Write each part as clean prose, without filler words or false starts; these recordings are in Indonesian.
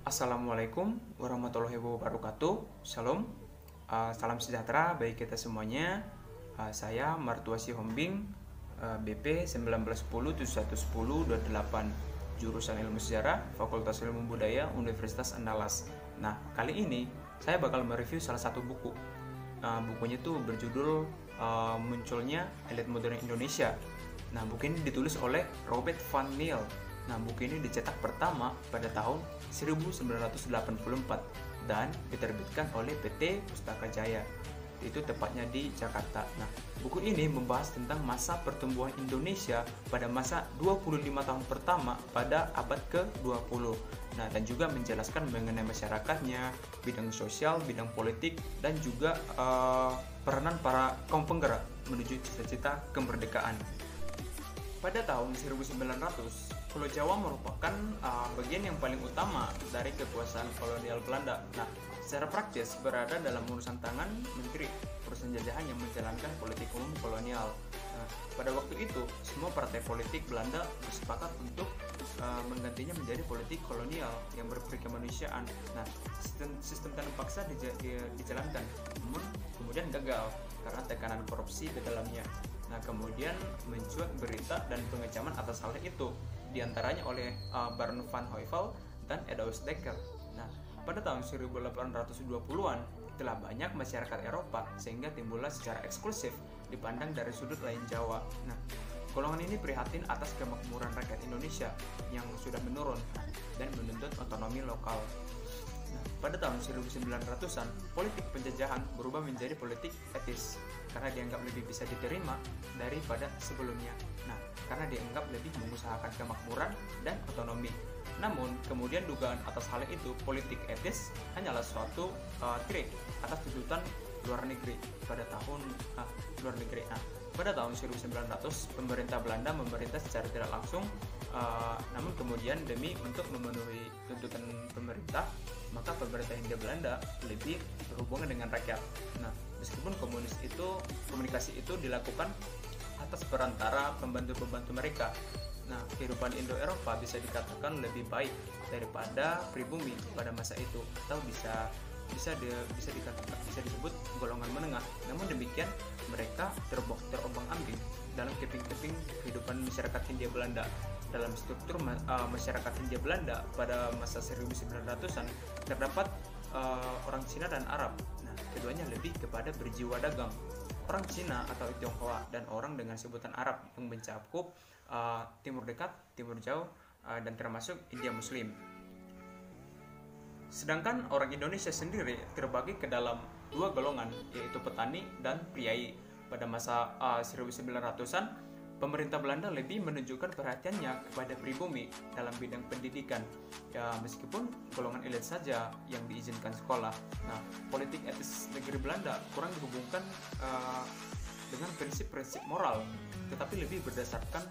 Assalamualaikum warahmatullahi wabarakatuh. Shalom. Salam sejahtera bagi kita semuanya. Saya Martua Sihombing, BP 1910-7110-28, jurusan Ilmu Sejarah, Fakultas Ilmu Budaya, Universitas Andalas. Nah, kali ini saya bakal mereview salah satu buku. Bukunya itu berjudul Munculnya Elit Modern Indonesia. Nah, buku ini ditulis oleh Robert Van Niel. Nah, buku ini dicetak pertama pada tahun 1984 dan diterbitkan oleh PT Pustaka Jaya. Itu tepatnya di Jakarta. Nah, buku ini membahas tentang masa pertumbuhan Indonesia pada masa 25 tahun pertama pada abad ke-20. Nah, dan juga menjelaskan mengenai masyarakatnya, bidang sosial, bidang politik, dan juga peranan para kaum penggerak menuju cita-cita kemerdekaan. Pada tahun 1900, Pulau Jawa merupakan bagian yang paling utama dari kekuasaan kolonial Belanda. Nah, secara praktis berada dalam urusan tangan Menteri Perusahaan Jajahan yang menjalankan politik umum kolonial. Nah, pada waktu itu, semua partai politik Belanda bersepakat untuk menggantinya menjadi politik kolonial yang berperi kemanusiaan. Nah, sistem tanam paksa dijalankan, namun kemudian gagal karena tekanan korupsi ke dalamnya. Nah, kemudian mencuat berita dan pengecaman atas hal itu, diantaranya oleh Baron van Heuvel dan Edoas Dekker. Nah, pada tahun 1820-an telah banyak masyarakat Eropa sehingga timbullah secara eksklusif dipandang dari sudut lain Jawa. Nah, golongan ini prihatin atas kemakmuran rakyat Indonesia yang sudah menurun dan menuntut otonomi lokal. Nah, pada tahun 1900-an, politik penjajahan berubah menjadi politik etis karena dianggap lebih bisa diterima daripada sebelumnya. Nah, karena dianggap lebih mengusahakan kemakmuran dan otonomi. Namun, kemudian dugaan atas hal itu, politik etis hanyalah suatu trik atas tuntutan luar negeri pada tahun pada tahun 1900, pemerintah Belanda memerintah secara tidak langsung, namun kemudian demi untuk memenuhi tuntutan pemerintah, maka pemerintah Hindia Belanda lebih berhubungan dengan rakyat. Nah, meskipun komunikasi itu dilakukan atas perantara pembantu-pembantu mereka. Nah, kehidupan Indo-Eropa bisa dikatakan lebih baik daripada pribumi pada masa itu, atau bisa disebut golongan menengah. Namun demikian, mereka terombang-ambing dalam keping-keping kehidupan masyarakat Hindia Belanda. Dalam struktur masyarakat Hindia Belanda pada masa 1900-an terdapat orang Cina dan Arab. Nah, keduanya lebih kepada berjiwa dagang. Orang Cina atau Tionghoa dan orang dengan sebutan Arab yang mencakup Timur Dekat, Timur Jauh, dan termasuk India Muslim. Sedangkan orang Indonesia sendiri terbagi ke dalam dua golongan, yaitu petani dan priai. Pada masa 1900-an, pemerintah Belanda lebih menunjukkan perhatiannya kepada pribumi dalam bidang pendidikan. Ya, meskipun golongan elit saja yang diizinkan sekolah. Nah, politik etis negeri Belanda kurang dihubungkan dengan prinsip-prinsip moral, tetapi lebih berdasarkan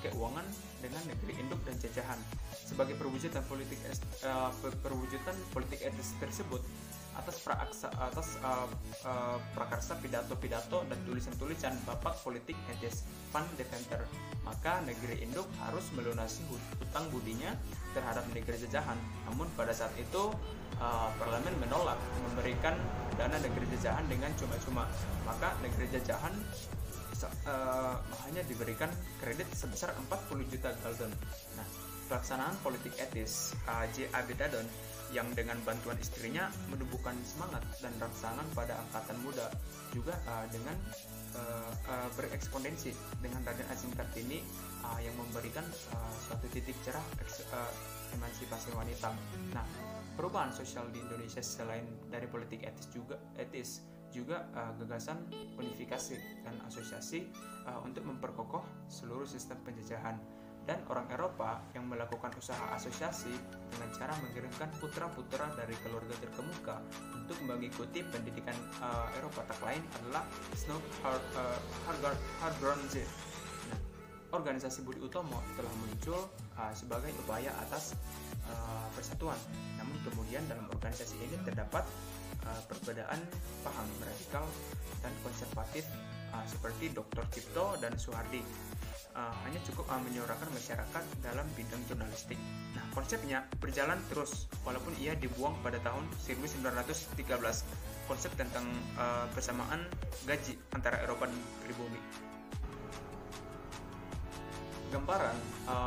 keuangan dengan negeri induk dan jajahan. Sebagai perwujudan politik etis tersebut, atas prakarsa pidato-pidato dan tulisan-tulisan Bapak Politik Etis Van Deventer, maka negeri induk harus melunasi hutang budinya terhadap negeri jajahan. Namun pada saat itu parlemen menolak memberikan dana negeri jajahan dengan cuma-cuma, maka negeri jajahan hanya diberikan kredit sebesar 40 juta gulden. Nah, pelaksanaan politik etis J.A. Bedadon yang dengan bantuan istrinya menumbuhkan semangat dan rangsangan pada angkatan muda, juga dengan berekspondensi dengan Raden Azim Kartini yang memberikan suatu titik cerah emansipasi wanita. Nah, perubahan sosial di Indonesia selain dari politik etis juga gagasan unifikasi dan asosiasi untuk memperkokoh seluruh sistem penjajahan. Dan orang Eropa yang melakukan usaha asosiasi dengan cara mengirimkan putra-putra dari keluarga terkemuka untuk mengikuti pendidikan Eropa, tak lain adalah Snow Harbronze. Nah, organisasi Budi Utomo telah muncul sebagai upaya atas persatuan. Namun kemudian dalam organisasi ini terdapat perbedaan paham radikal dan konservatif seperti Dr. Cipto dan Soehardi. hanya cukup menyuarakan masyarakat dalam bidang jurnalistik. Nah, konsepnya berjalan terus walaupun ia dibuang pada tahun 1913. Konsep tentang persamaan gaji antara Eropa dan pribumi. Gambaran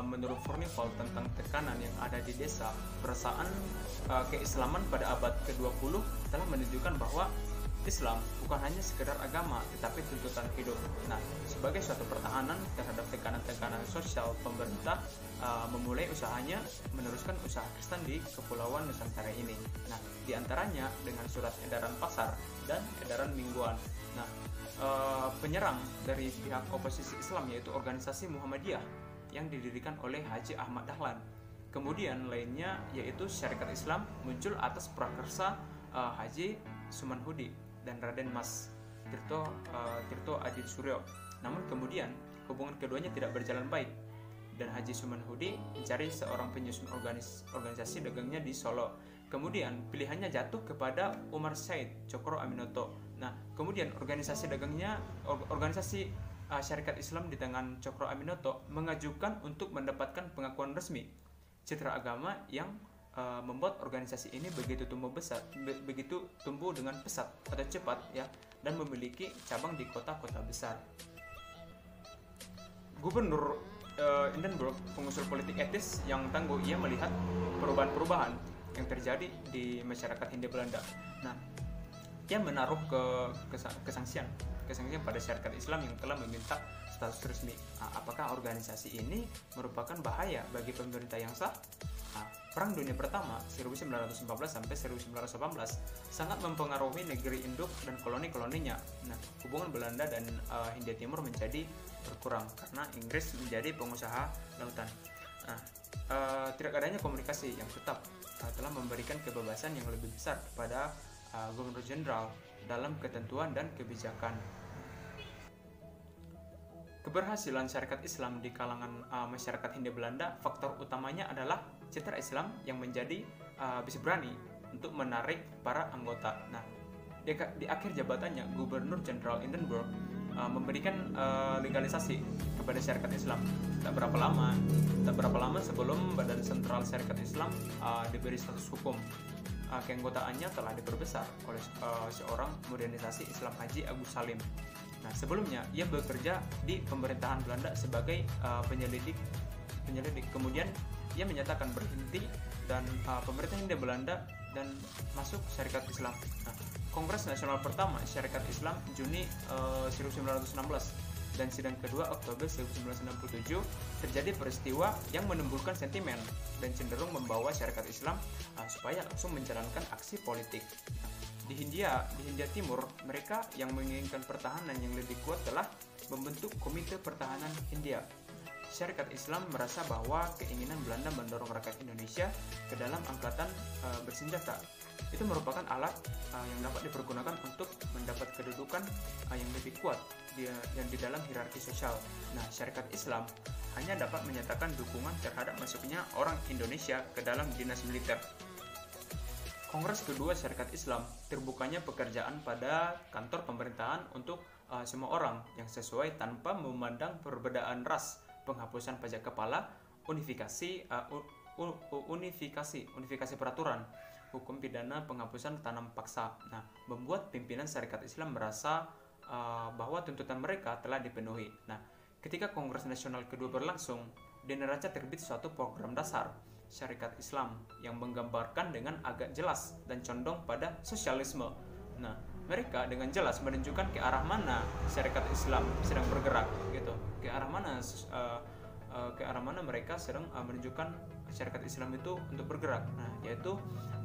menurut Fornival tentang tekanan yang ada di desa, perasaan keislaman pada abad ke-20 telah menunjukkan bahwa Islam bukan hanya sekedar agama, tetapi tuntutan hidup. Nah, sebagai suatu pertahanan terhadap tekanan-tekanan sosial, pemerintah memulai usahanya meneruskan usaha Kristen di Kepulauan Nusantara ini. Nah, diantaranya dengan surat edaran pasar dan edaran mingguan. Nah, penyerang dari pihak oposisi Islam yaitu organisasi Muhammadiyah yang didirikan oleh Haji Ahmad Dahlan. Kemudian lainnya yaitu Syarikat Islam muncul atas prakarsa Haji Sumanhudi dan Raden Mas Tirto Adi Suryo. Namun kemudian hubungan keduanya tidak berjalan baik dan Haji Sumanhudi mencari seorang penyusun organisasi dagangnya di Solo. Kemudian pilihannya jatuh kepada Umar Said Cokro Aminoto. Nah, kemudian organisasi Syarikat Islam di tangan Cokro Aminoto mengajukan untuk mendapatkan pengakuan resmi citra agama yang membuat organisasi ini begitu tumbuh dengan pesat atau cepat ya, dan memiliki cabang di kota-kota besar. Gubernur Hindenburg, pengusul politik etis yang tangguh, ia melihat perubahan-perubahan yang terjadi di masyarakat Hindia Belanda. Nah, ia menaruh kesangsian pada Syarikat Islam yang telah meminta status resmi. Apakah organisasi ini merupakan bahaya bagi pemerintah yang sah? Perang Dunia Pertama 1914 sampai 1918 sangat mempengaruhi negeri induk dan koloni-koloninya. Nah, hubungan Belanda dan Hindia Timur menjadi berkurang karena Inggris menjadi pengusaha lautan. Nah, tidak adanya komunikasi yang tetap telah memberikan kebebasan yang lebih besar kepada Gubernur Jenderal dalam ketentuan dan kebijakan. Keberhasilan Syarikat Islam di kalangan masyarakat Hindia Belanda, faktor utamanya adalah citra Islam yang menjadi bisa berani untuk menarik para anggota. Nah, di akhir jabatannya, Gubernur Jenderal Hindenburg memberikan legalisasi kepada Syarikat Islam. Tak berapa lama sebelum Badan Sentral Syarikat Islam diberi status hukum. Keanggotaannya telah diperbesar oleh seorang modernisasi Islam Haji Agus Salim. Nah, sebelumnya ia bekerja di pemerintahan Belanda sebagai penyelidik. Kemudian ia menyatakan berhenti dan pemerintah Hindia Belanda dan masuk Syarikat Islam. Nah, Kongres Nasional pertama Syarikat Islam Juni 1916 dan sidang kedua Oktober 1967 terjadi peristiwa yang menimbulkan sentimen dan cenderung membawa Syarikat Islam supaya langsung menjalankan aksi politik. Di Hindia Timur, mereka yang menginginkan pertahanan yang lebih kuat telah membentuk Komite Pertahanan Hindia. Syarikat Islam merasa bahwa keinginan Belanda mendorong rakyat Indonesia ke dalam angkatan bersenjata itu merupakan alat yang dapat dipergunakan untuk mendapat kedudukan yang lebih kuat di dalam hierarki sosial. Nah, Syarikat Islam hanya dapat menyatakan dukungan terhadap masuknya orang Indonesia ke dalam dinas militer. Kongres kedua Syarikat Islam, terbukanya pekerjaan pada kantor pemerintahan untuk semua orang yang sesuai tanpa memandang perbedaan ras, penghapusan pajak kepala, unifikasi peraturan, hukum pidana, penghapusan tanam paksa. Nah, membuat pimpinan Syarikat Islam merasa bahwa tuntutan mereka telah dipenuhi. Nah, ketika Kongres Nasional kedua berlangsung, di neraca terbit suatu program dasar Syarikat Islam yang menggambarkan dengan agak jelas dan condong pada sosialisme. Nah, mereka dengan jelas menunjukkan ke arah mana Syarikat Islam sedang bergerak, gitu. Ke arah mana mereka sedang menunjukkan Syarikat Islam itu untuk bergerak. Nah, yaitu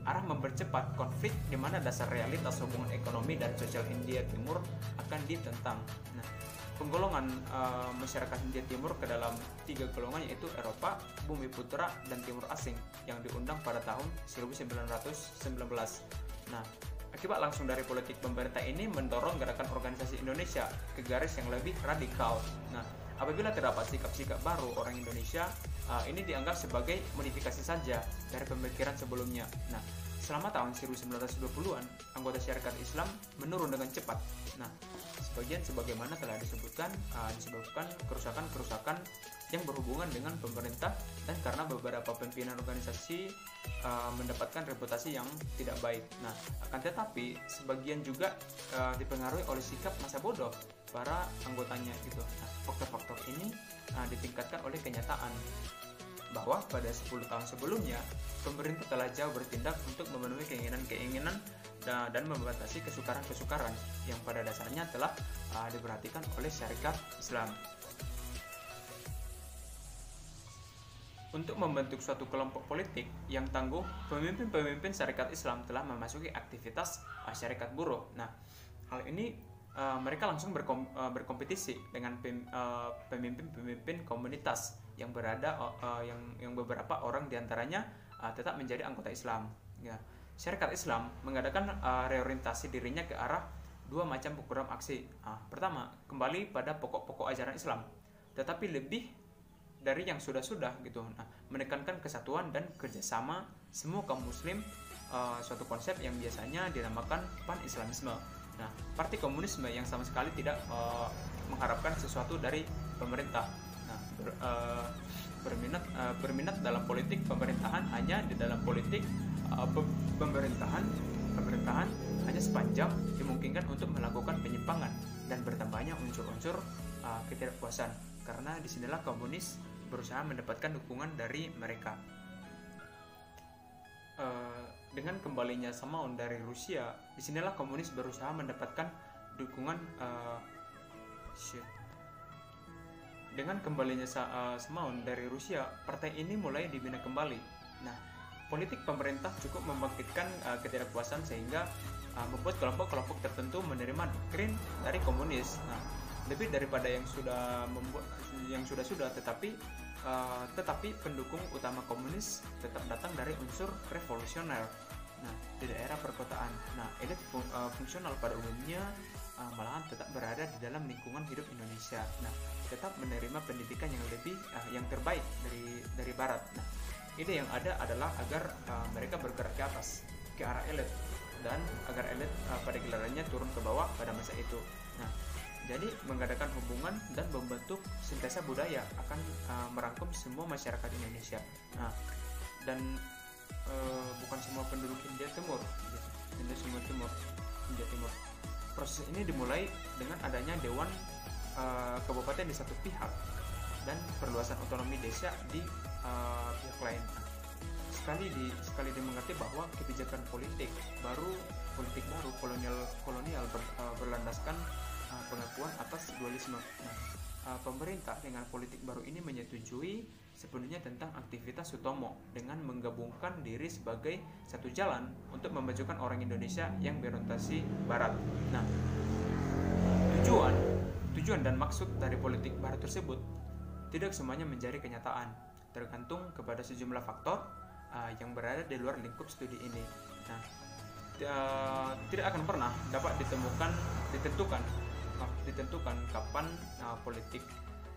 arah mempercepat konflik di mana dasar realitas hubungan ekonomi dan sosial Hindia Timur akan ditentang. Nah, penggolongan masyarakat Hindia Timur ke dalam 3 golongan yaitu Eropa, Bumi Putra, dan Timur Asing yang diundang pada tahun 1919. Nah, akibat langsung dari politik pemerintah ini mendorong gerakan organisasi Indonesia ke garis yang lebih radikal. Nah, apabila terdapat sikap-sikap baru orang Indonesia, ini dianggap sebagai modifikasi saja dari pemikiran sebelumnya. Nah, selama tahun 1920-an, anggota syarikat Islam menurun dengan cepat. Nah, sebagaimana telah disebutkan, disebabkan kerusakan-kerusakan yang berhubungan dengan pemerintah dan karena beberapa pimpinan organisasi mendapatkan reputasi yang tidak baik. Nah, akan tetapi sebagian juga dipengaruhi oleh sikap masa bodoh para anggotanya gitu. Nah, faktor-faktor ini ditingkatkan oleh kenyataan bahwa pada 10 tahun sebelumnya pemerintah telah jauh bertindak untuk memenuhi keinginan-keinginan dan membatasi kesukaran-kesukaran yang pada dasarnya telah diperhatikan oleh syarikat Islam. Untuk membentuk suatu kelompok politik yang tangguh, pemimpin-pemimpin syarikat Islam telah memasuki aktivitas syarikat buruh. Nah, hal ini mereka langsung berkompetisi dengan pemimpin-pemimpin komunitas yang yang beberapa orang diantaranya tetap menjadi anggota Islam. Ya. Syarikat Islam mengadakan reorientasi dirinya ke arah dua macam program aksi. Pertama, kembali pada pokok-pokok ajaran Islam, tetapi lebih dari yang sudah-sudah gitu. Nah, menekankan kesatuan dan kerjasama semua kaum muslim, suatu konsep yang biasanya dinamakan pan-islamisme. Nah, partai komunisme yang sama sekali tidak mengharapkan sesuatu dari pemerintah. Nah, berminat dalam politik pemerintahan hanya di dalam politik pemerintahan hanya sepanjang dimungkinkan untuk melakukan penyimpangan dan bertambahnya unsur-unsur ketidakpuasan, karena disinilah komunis berusaha mendapatkan dukungan dari mereka. Dengan kembalinya Samaun dari Rusia, disinilah komunis berusaha mendapatkan dukungan. Dengan kembalinya Samaun dari Rusia, partai ini mulai dibina kembali. Nah, politik pemerintah cukup membangkitkan ketidakpuasan sehingga membuat kelompok-kelompok tertentu menerima doktrin dari komunis. Nah, lebih daripada yang sudah, tetapi pendukung utama komunis tetap datang dari unsur revolusioner. Nah, di daerah perkotaan, elit fungsional pada umumnya malahan tetap berada di dalam lingkungan hidup Indonesia. Nah, tetap menerima pendidikan yang terbaik dari Barat. Nah, ide yang ada adalah agar mereka bergerak ke atas, ke arah elit, dan agar elit pada gilirannya turun ke bawah pada masa itu. Nah, jadi mengadakan hubungan dan membentuk sintesa budaya akan merangkum semua masyarakat Indonesia. Nah, dan bukan semua penduduk India Timur, India Timur. Proses ini dimulai dengan adanya Dewan Kabupaten di satu pihak dan perluasan otonomi desa di pihak lain. Sekali dimengerti bahwa kebijakan politik baru kolonial berlandaskan pengakuan atas dualisme. Nah, pemerintah dengan politik baru ini menyetujui sepenuhnya tentang aktivitas Sutomo dengan menggabungkan diri sebagai satu jalan untuk memajukan orang Indonesia yang berorientasi Barat. Nah, tujuan dan maksud dari politik Barat tersebut tidak semuanya menjadi kenyataan, tergantung kepada sejumlah faktor yang berada di luar lingkup studi ini. Nah, tidak akan pernah dapat ditentukan kapan politik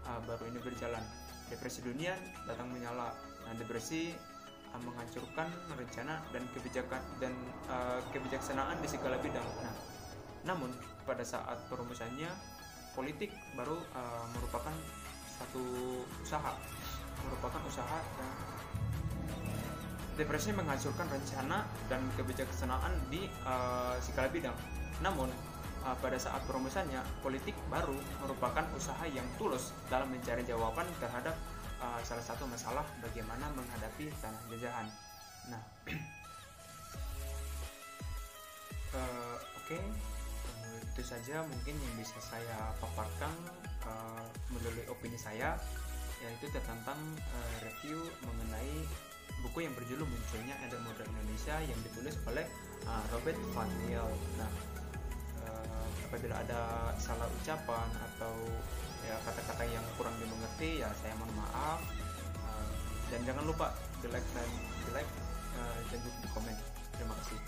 baru ini berjalan. Depresi dunia datang menyala. Nah, depresi menghancurkan rencana dan kebijaksanaan di segala bidang. Nah, namun pada saat perumusannya, politik baru merupakan suatu usaha dan depresi menghancurkan rencana dan kebijaksanaan di segala bidang. Namun pada saat perumusannya, politik baru merupakan usaha yang tulus dalam mencari jawaban terhadap salah satu masalah bagaimana menghadapi tanah jajahan. Nah, oke. Itu saja mungkin yang bisa saya paparkan melalui opini saya, yaitu tentang review mengenai buku yang berjudul Munculnya Ada Model Indonesia yang ditulis oleh Robert Van Niel. Nah, apabila ada salah ucapan atau kata-kata yang kurang dimengerti, ya saya mohon maaf, dan jangan lupa di like dan juga di komen. Terima kasih.